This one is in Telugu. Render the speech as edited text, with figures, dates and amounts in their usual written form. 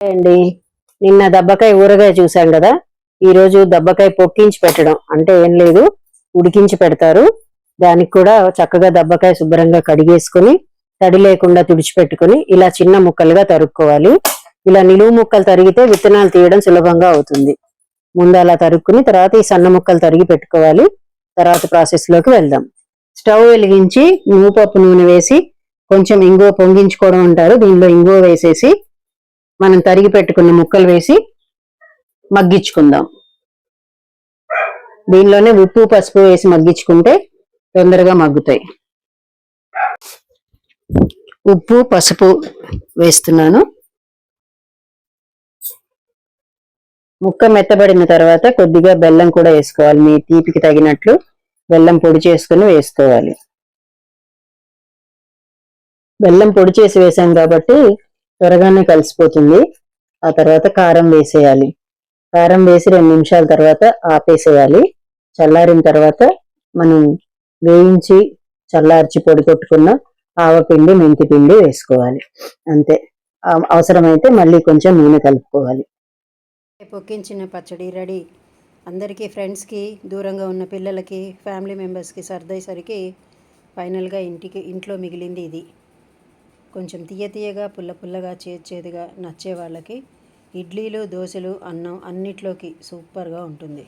అండి, నిన్న దబ్బకాయ ఊరగాయ చూసాం కదా. ఈ రోజు దబ్బకాయ పొక్కించి పెట్టడం అంటే ఏం లేదు, ఉడికించి పెడతారు. దానికి కూడా చక్కగా దబ్బకాయ శుభ్రంగా కడిగేసుకుని తడి లేకుండా తుడిచిపెట్టుకుని ఇలా చిన్న ముక్కలుగా తరుక్కోవాలి. ఇలా నిలువు ముక్కలు తరిగితే విత్తనాలు తీయడం సులభంగా అవుతుంది. ముందు అలా తరుక్కుని తర్వాత ఈ సన్న ముక్కలు తరిగి పెట్టుకోవాలి. తర్వాత ప్రాసెస్ లోకి వెళ్దాం. స్టవ్ వెలిగించి నువ్వుపప్పు నూనె వేసి కొంచెం ఇంగువ పొంగించుకోవడం అంటారు, దీనిలో ఇంగువ వేసేసి మనం తరిగి పెట్టుకున్న ముక్కలు వేసి మగ్గించుకుందాం. దీనిలోనే ఉప్పు పసుపు వేసి మగ్గించుకుంటే తొందరగా మగ్గుతాయి. ఉప్పు పసుపు వేస్తున్నాను. ముక్క మెత్తబడిన తర్వాత కొద్దిగా బెల్లం కూడా వేసుకోవాలి. మీ తీపికి తగినట్లు బెల్లం పొడి చేసుకుని వేసుకోవాలి. బెల్లం పొడి చేసి వేసాం కాబట్టి త్వరగానే కలిసిపోతుంది. ఆ తర్వాత కారం వేసేయాలి. కారం వేసి 2 నిమిషాల తర్వాత ఆపేసేయాలి. చల్లారిన తర్వాత మనం వేయించి చల్లార్చి పొడి కొట్టుకున్న ఆవపిండి మెంతి పిండి వేసుకోవాలి. అంతే. అవసరమైతే మళ్ళీ కొంచెం నూనె కలుపుకోవాలి. పొక్కించిన పచ్చడి రెడీ. అందరికీ, ఫ్రెండ్స్కి, దూరంగా ఉన్న పిల్లలకి, ఫ్యామిలీ మెంబర్స్కి సర్దేసరికి ఫైనల్గా ఇంట్లో మిగిలింది ఇది. కొంచెం తీయగా పుల్ల పుల్లగా చేదుగా నచ్చే వాళ్ళకి ఇడ్లీలు దోశలు అన్నం అన్నిట్లోకి సూపర్గా ఉంటుంది.